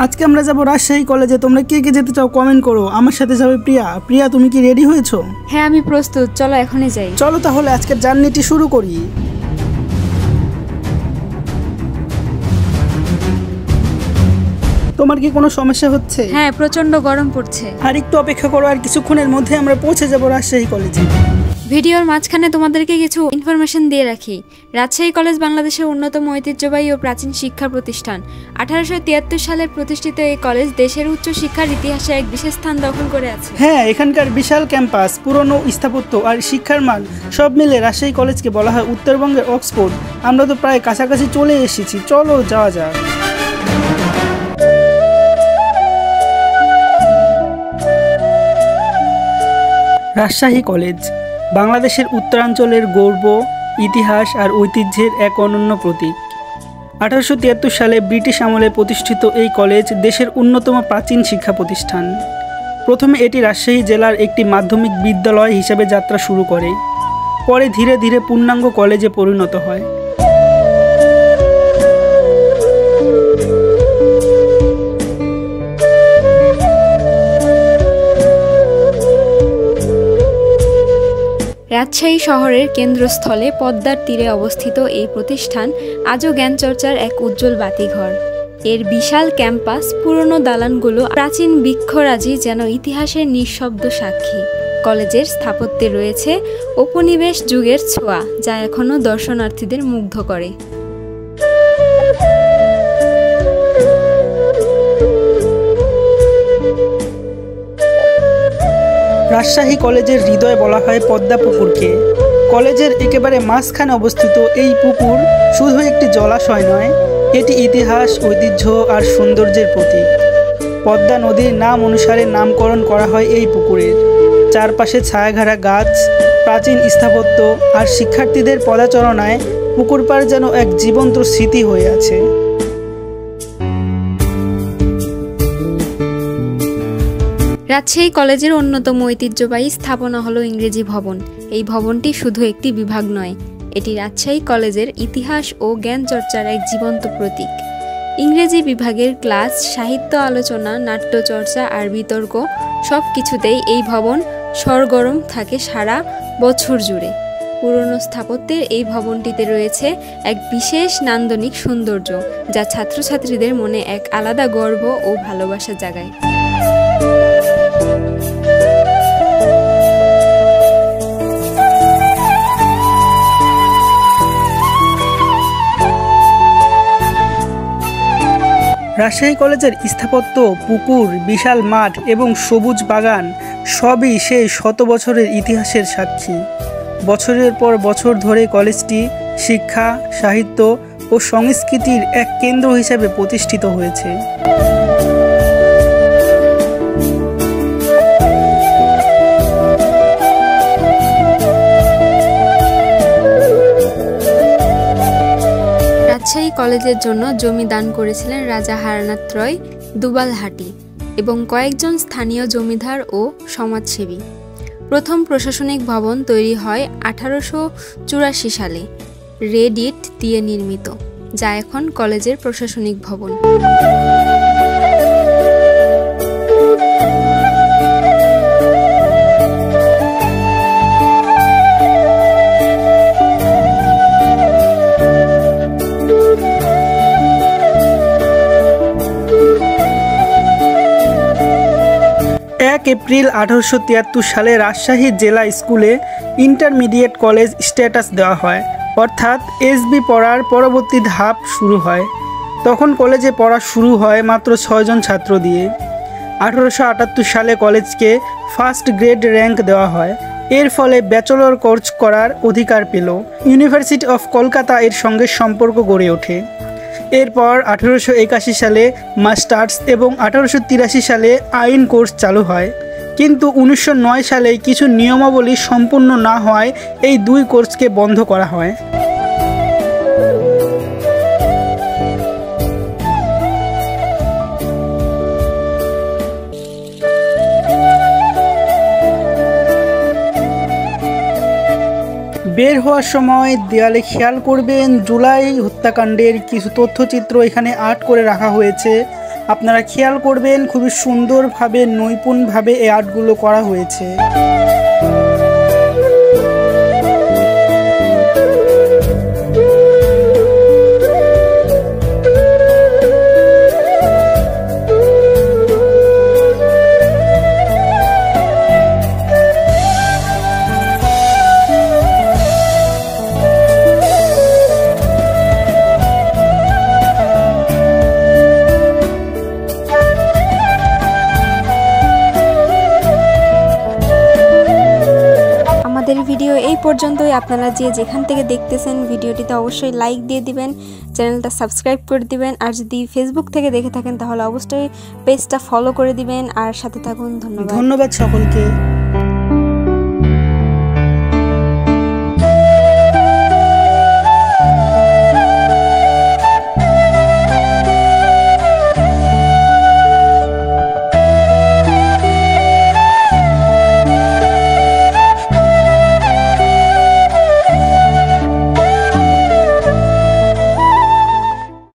আজকে আমরা যাব রাজশাহী কলেজে। তোমরা কে কে যেতে চাও কমেন্ট করো। আমার সাথে যাবে প্রিয়া। প্রিয়া, তুমি কি রেডি হয়েছো? হ্যাঁ, আমি প্রস্তুত। চলো এখনই যাই। চলো তাহলে আজকের জার্নিটি শুরু করি। তোমার কি কোনো সমস্যা হচ্ছে? হ্যাঁ, প্রচন্ড গরম পড়ছে। আর একটু অপেক্ষা করো, আর কিছুক্ষণের মধ্যে আমরা পৌঁছে যাব রাজশাহী কলেজে। ভিডিওর মাঝখানে তোমাদেরকে কিছু ইনফরমেশন দিয়ে রাখি। রাজশাহী কলেজ বাংলাদেশের অন্যতম ঐতিহ্যবাহী ও প্রাচীন শিক্ষা প্রতিষ্ঠান। 1873 সালে প্রতিষ্ঠিত এই কলেজ দেশের উচ্চ শিক্ষার ইতিহাসে এক বিশেষ স্থান দখল করে আছে। হ্যাঁ, এখানকার বিশাল ক্যাম্পাস, পুরনো স্থাপত্য আর শিক্ষার মান সব মিলে রাজশাহী কলেজকে বলা হয় উত্তরবঙ্গের অক্সফোর্ড। আমরা তো প্রায় কাছাকাছি চলে এসেছি, চলো যাওয়া যাক। রাজশাহী কলেজ বাংলাদেশের উত্তরাঞ্চলের গৌরব, ইতিহাস আর ঐতিহ্যের এক অনন্য প্রতীক। 1873 সালে ব্রিটিশ আমলে প্রতিষ্ঠিত এই কলেজ দেশের অন্যতম প্রাচীন শিক্ষা প্রতিষ্ঠান। প্রথমে এটি রাজশাহী জেলার একটি মাধ্যমিক বিদ্যালয় হিসাবে যাত্রা শুরু করে, পরে ধীরে ধীরে পূর্ণাঙ্গ কলেজে পরিণত হয়। রাজশাহী শহরের কেন্দ্রস্থলে পদ্মার তীরে অবস্থিত এই প্রতিষ্ঠান আজও জ্ঞানচর্চার এক উজ্জ্বল বাতিঘর। এর বিশাল ক্যাম্পাস, পুরনো দালানগুলো, প্রাচীন বৃক্ষরাজি যেন ইতিহাসের নিঃশব্দ সাক্ষী। কলেজের স্থাপত্যে রয়েছে ঔপনিবেশ যুগের ছোঁয়া, যা এখনও দর্শনার্থীদের মুগ্ধ করে। রাজশাহী কলেজের হৃদয় বলা হয় পদ্মা পুকুরকে। কলেজের একেবারে মাঝখানে অবস্থিত এই পুকুর শুধু একটি জলাশয় নয়, এটি ইতিহাস, ঐতিহ্য আর সৌন্দর্যের প্রতীক। পদ্মা নদীর নাম অনুসারে নামকরণ করা হয় এই পুকুরের। চারপাশে ছায়াঘেরা গাছ, প্রাচীন স্থাপত্য আর শিক্ষার্থীদের পদাচারণায় পুকুর পাড় যেন এক জীবন্ত স্মৃতি হয়ে আছে। রাজশাহী কলেজের অন্যতম ঐতিহ্যবাহী স্থাপনা হলো ইংরেজি ভবন। এই ভবনটি শুধু একটি বিভাগ নয়, এটি রাজশাহী কলেজের ইতিহাস ও জ্ঞান চর্চার এক জীবন্ত প্রতীক। ইংরেজি বিভাগের ক্লাস, সাহিত্য আলোচনা, নাট্যচর্চা আর বিতর্ক সব কিছুতেই এই ভবন সরগরম থাকে সারা বছর জুড়ে। পুরনো স্থাপত্যের এই ভবনটিতে রয়েছে এক বিশেষ নান্দনিক সৌন্দর্য, যা ছাত্রছাত্রীদের মনে এক আলাদা গর্ব ও ভালোবাসা জাগায়। রাজশাহী কলেজের স্থাপত্য, পুকুর, বিশাল মাঠ এবং সবুজ বাগান সবই সেই শত বছরের ইতিহাসের সাক্ষী। বছরের পর বছর ধরে কলেজটি শিক্ষা, সাহিত্য ও সংস্কৃতির এক কেন্দ্র হিসেবে প্রতিষ্ঠিত হয়েছে। রাজশাহী কলেজের জন্য জমি দান করেছিলেন রাজা হারানাথ রয় দুবালহাটি এবং কয়েকজন স্থানীয় জমিদার ও সমাজসেবী। প্রথম প্রশাসনিক ভবন তৈরি হয় 1884 সালে রেড ইট দিয়ে নির্মিত, যা এখন কলেজের প্রশাসনিক ভবন। এপ্রিল 1873 সালে রাজশাহী জেলা স্কুলে ইন্টারমিডিয়েট কলেজ স্ট্যাটাস দেওয়া হয়, অর্থাৎ এসবি পড়ার পরবর্তী ধাপ শুরু হয়। তখন কলেজে পড়া শুরু হয় মাত্র 6 জন ছাত্র দিয়ে। 1878 সালে কলেজকে ফার্স্ট গ্রেড র্যাঙ্ক দেওয়া হয়। এর ফলে ব্যাচেলর কোর্স করার অধিকার পেল। ইউনিভার্সিটি অফ কলকাতা এর সঙ্গে সম্পর্ক গড়ে ওঠে। এরপর 1881 সালে মাস্টার্স এবং 1883 সালে আইন কোর্স চালু হয়, কিন্তু 1909 সালে কিছু নিয়মাবলী সম্পূর্ণ না হওয়ায় এই দুই কোর্সকে বন্ধ করা হয়। বের হওয়ার সময় দেয়ালে খেয়াল করবেন জুলাই হত্যাকাণ্ডের কিছু তথ্যচিত্র এখানে আর্ট করে রাখা হয়েছে। আপনারা খেয়াল করবেন খুবই সুন্দরভাবে নৈপুণভাবে এই আর্টগুলো করা হয়েছে। আমাদের ভিডিও এই পর্যন্তই। আপনারা যে যেখান থেকে দেখতেছেন ভিডিওটিতে অবশ্যই লাইক দিয়ে দিবেন, চ্যানেলটা সাবস্ক্রাইব করে দিবেন, আর যদি ফেসবুক থেকে দেখে থাকেন তাহলে অবশ্যই পেজটা ফলো করে দিবেন আর সাথে থাকুন। ধন্যবাদ সকলকে।